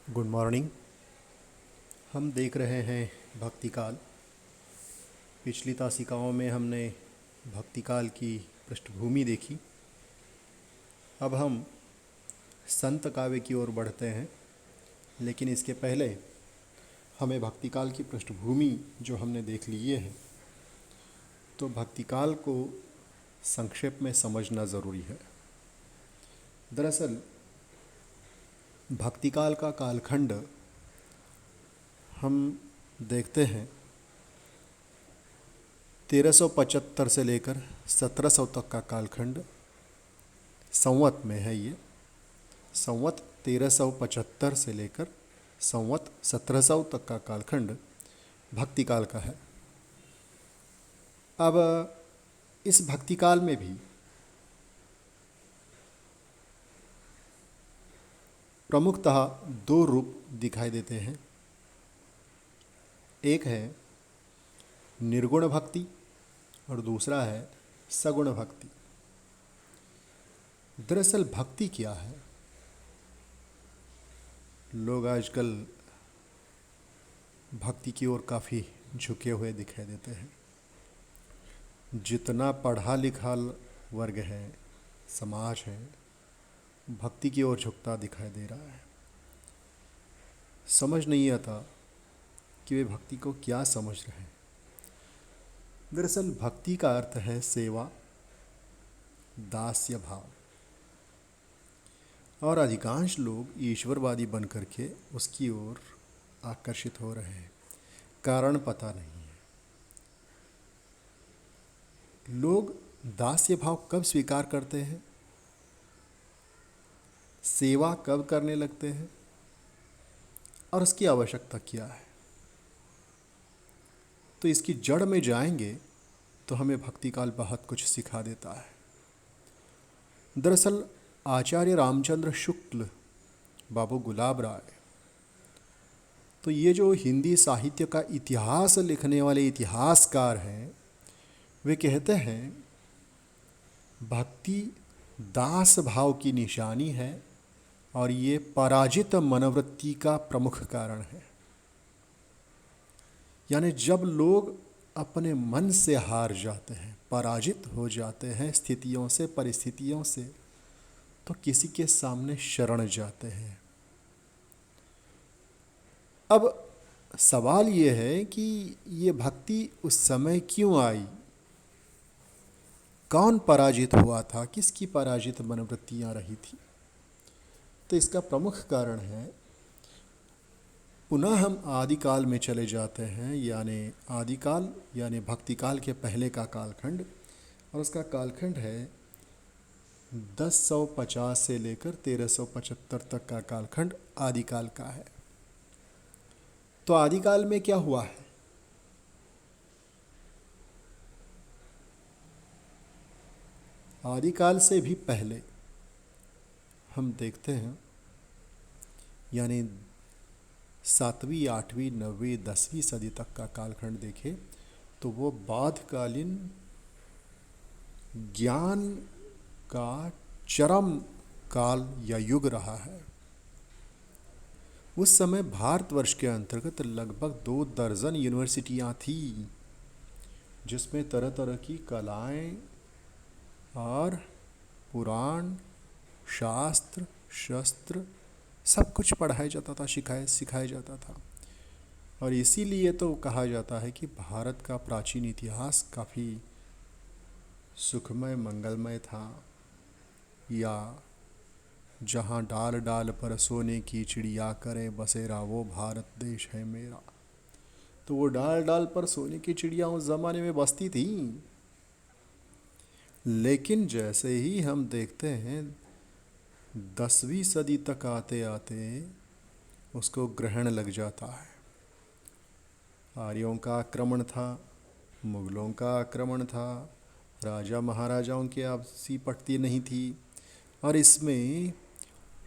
Good morning. हम देख रहे हैं भक्ति काल। पिछली तासिकाओं में हमने भक्ति काल की पृष्ठभूमि देखी। अब हम संत काव्य की ओर बढ़ते हैं, लेकिन इसके पहले हमें भक्ति काल की पृष्ठभूमि जो हमने देख लिए है, तो भक्ति काल को संक्षेप में समझना ज़रूरी है। दरअसल भक्ति काल का कालखंड हम देखते हैं 1375 से लेकर 1700 तक का कालखंड संवत में है। ये संवत 1375 से लेकर संवत 1700 तक का कालखंड भक्ति काल का है। अब इस भक्ति काल में भी प्रमुखतः दो रूप दिखाई देते हैं। एक है निर्गुण भक्ति और दूसरा है सगुण भक्ति। दरअसल भक्ति क्या है? लोग आजकल भक्ति की ओर काफ़ी झुके हुए दिखाई देते हैं। जितना पढ़ा लिखा वर्ग है, समाज है, भक्ति की ओर झुकता दिखाई दे रहा है। समझ नहीं आता कि वे भक्ति को क्या समझ रहे हैं। दरअसल भक्ति का अर्थ है सेवा, दास्य भाव, और अधिकांश लोग ईश्वरवादी बन करके उसकी ओर आकर्षित हो रहे हैं। कारण पता नहीं है। लोग दास्य भाव कब स्वीकार करते हैं, सेवा कब करने लगते हैं, और उसकी आवश्यकता क्या है? तो इसकी जड़ में जाएंगे तो हमें भक्ति काल बहुत कुछ सिखा देता है। दरअसल आचार्य रामचंद्र शुक्ल, बाबू गुलाब राय, तो ये जो हिंदी साहित्य का इतिहास लिखने वाले इतिहासकार हैं, वे कहते हैं भक्ति दास भाव की निशानी है और ये पराजित मनोवृत्ति का प्रमुख कारण है। यानी जब लोग अपने मन से हार जाते हैं, पराजित हो जाते हैं स्थितियों से, परिस्थितियों से, तो किसी के सामने शरण जाते हैं। अब सवाल ये है कि ये भक्ति उस समय क्यों आई? कौन पराजित हुआ था? किसकी पराजित मनोवृत्तियाँ रही थी? तो इसका प्रमुख कारण है, पुनः हम आदिकाल में चले जाते हैं, यानी आदिकाल यानी भक्ति काल के पहले का कालखंड, और उसका कालखंड है 1050 से लेकर 1375 तक का कालखंड आदिकाल का है। तो आदिकाल में क्या हुआ है? आदिकाल से भी पहले हम देखते हैं, यानी 7वीं 8वीं 9वीं 10वीं सदी तक का कालखंड देखें तो वो बाध्यकालीन ज्ञान का चरम काल या युग रहा है। उस समय भारतवर्ष के अंतर्गत लगभग 2 दर्जन यूनिवर्सिटियाँ थी, जिसमें तरह तरह की कलाएं और पुराण, शास्त्र, शस्त्र सब कुछ पढ़ाया जाता था, सिखाया जाता था। और इसीलिए तो कहा जाता है कि भारत का प्राचीन इतिहास काफ़ी सुखमय, मंगलमय था। या जहाँ डाल डाल पर सोने की चिड़िया करे बसेरा, वो भारत देश है मेरा। तो वो डाल डाल पर सोने की चिड़िया उस ज़माने में बसती थी। लेकिन जैसे ही हम देखते हैं 10वीं सदी तक आते आते उसको ग्रहण लग जाता है। आर्यों का आक्रमण था, मुग़लों का आक्रमण था, राजा महाराजाओं की आपसी पटती नहीं थी, और इसमें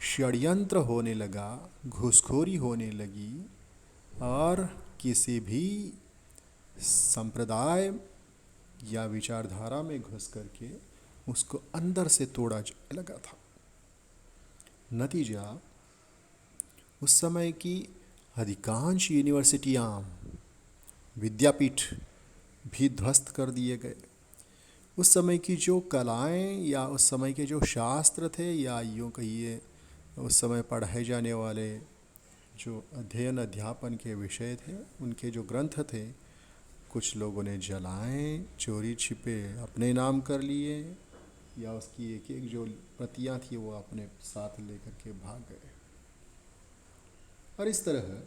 षड्यंत्र होने लगा, घूसखोरी होने लगी, और किसी भी संप्रदाय या विचारधारा में घुस करके उसको अंदर से तोड़ा जाने लगा था। नतीजा उस समय की अधिकांश यूनिवर्सिटियाँ, विद्यापीठ भी ध्वस्त कर दिए गए। उस समय की जो कलाएं या उस समय के जो शास्त्र थे, या यूँ कहिए उस समय पढ़ाए जाने वाले जो अध्ययन अध्यापन के विषय थे, उनके जो ग्रंथ थे, कुछ लोगों ने जलाएं, चोरी छिपे अपने नाम कर लिए, या उसकी एक एक जो प्रतियां थी वो अपने साथ लेकर के भाग गए। और इस तरह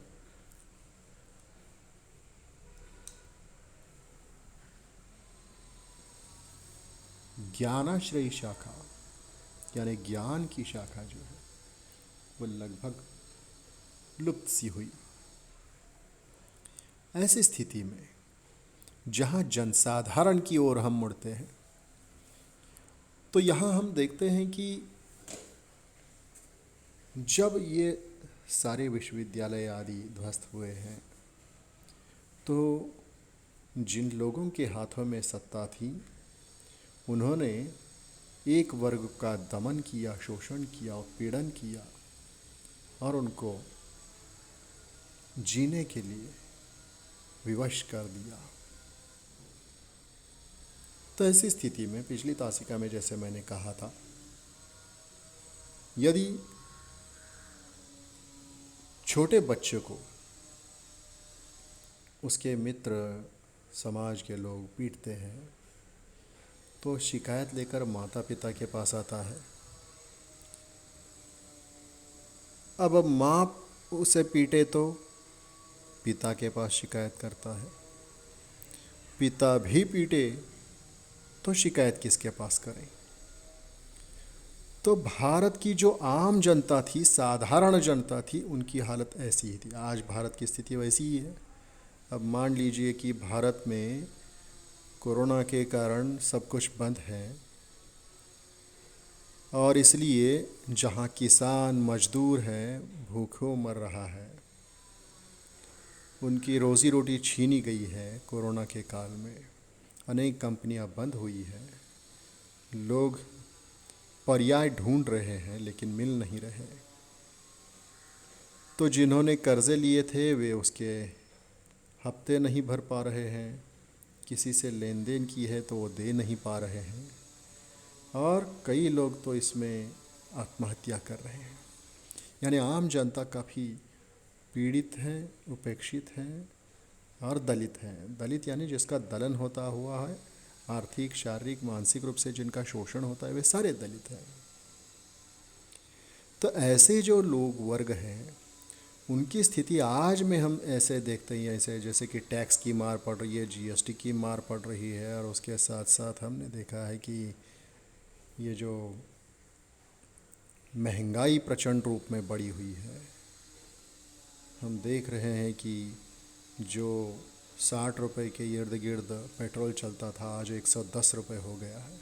ज्ञानाश्रयी शाखा, यानी ज्ञान की शाखा जो है वो लगभग लुप्त सी हुई। ऐसी स्थिति में जहाँ जनसाधारण की ओर हम मुड़ते हैं, तो यहाँ हम देखते हैं कि जब ये सारे विश्वविद्यालय आदि ध्वस्त हुए हैं, तो जिन लोगों के हाथों में सत्ता थी, उन्होंने एक वर्ग का दमन किया, शोषण किया, उत्पीड़न किया और उनको जीने के लिए विवश कर दिया। तो ऐसी स्थिति में पिछली तासिका में जैसे मैंने कहा था, यदि छोटे बच्चे को उसके मित्र, समाज के लोग पीटते हैं, तो शिकायत लेकर माता पिता के पास आता है। अब माँ उसे पीटे तो पिता के पास शिकायत करता है, पिता भी पीटे तो शिकायत किसके पास करें। तो भारत की जो आम जनता थी, साधारण जनता थी, उनकी हालत ऐसी ही थी। आज भारत की स्थिति वैसी ही है। अब मान लीजिए कि भारत में कोरोना के कारण सब कुछ बंद है, और इसलिए जहाँ किसान मजदूर हैं भूखों मर रहा है, उनकी रोज़ी रोटी छीनी गई है कोरोना के काल में, अनेक कंपनियां बंद हुई है, लोग पर्याय ढूंढ रहे हैं लेकिन मिल नहीं रहे। तो जिन्होंने कर्ज़े लिए थे वे उसके हफ्ते नहीं भर पा रहे हैं, किसी से लेन देन की है तो वो दे नहीं पा रहे हैं, और कई लोग तो इसमें आत्महत्या कर रहे हैं। यानी आम जनता काफ़ी पीड़ित है, उपेक्षित हैं और दलित हैं। दलित यानी जिसका दलन होता हुआ है, आर्थिक, शारीरिक, मानसिक रूप से जिनका शोषण होता है, वे सारे दलित हैं। तो ऐसे जो लोग वर्ग हैं, उनकी स्थिति आज में हम ऐसे देखते हैं, ऐसे जैसे कि टैक्स की मार पड़ रही है, जीएसटी की मार पड़ रही है, और उसके साथ साथ हमने देखा है कि ये जो महंगाई प्रचंड रूप में बढ़ी हुई है। हम देख रहे हैं कि जो 60 रुपए के इर्द गिर्द पेट्रोल चलता था, आज 110 रुपये हो गया है।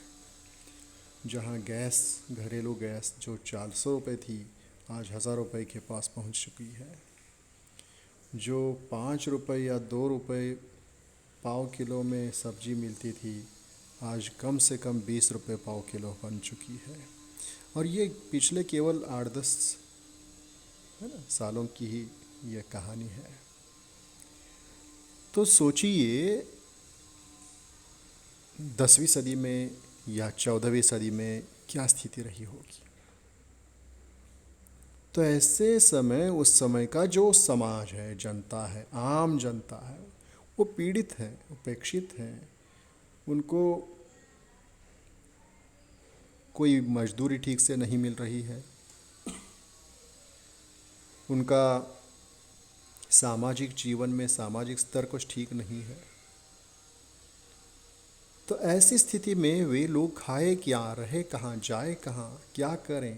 जहां गैस, घरेलू गैस जो 400 रुपये थी, आज 1000 रुपये के पास पहुंच चुकी है। जो 5 रुपये या 2 रुपये पाव किलो में सब्जी मिलती थी, आज कम से कम 20 रुपये पाव किलो बन चुकी है। और ये पिछले केवल 8-10 सालों की ही ये कहानी है। तो सोचिए 10वीं सदी में या 14वीं सदी में क्या स्थिति रही होगी। तो ऐसे समय, उस समय का जो समाज है, जनता है, आम जनता है, वो पीड़ित है, उपेक्षित है। उनको कोई मजदूरी ठीक से नहीं मिल रही है, उनका सामाजिक जीवन में सामाजिक स्तर कुछ ठीक नहीं है। तो ऐसी स्थिति में वे लोग खाए क्या, रहे कहाँ, जाए कहाँ, क्या करें।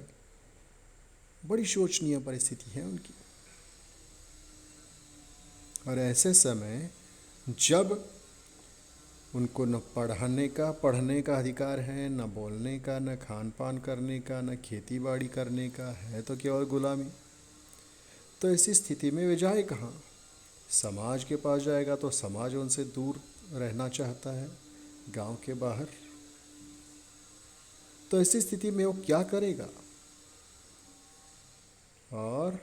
बड़ी शोचनीय परिस्थिति है उनकी। और ऐसे समय जब उनको न पढ़ने का अधिकार है, न बोलने का, न खान पान करने का, न खेती बाड़ी करने का, है तो केवल गुलामी। तो ऐसी स्थिति में वे जाए कहाँ। समाज के पास जाएगा तो समाज उनसे दूर रहना चाहता है, गांव के बाहर। तो ऐसी स्थिति में वो क्या करेगा। और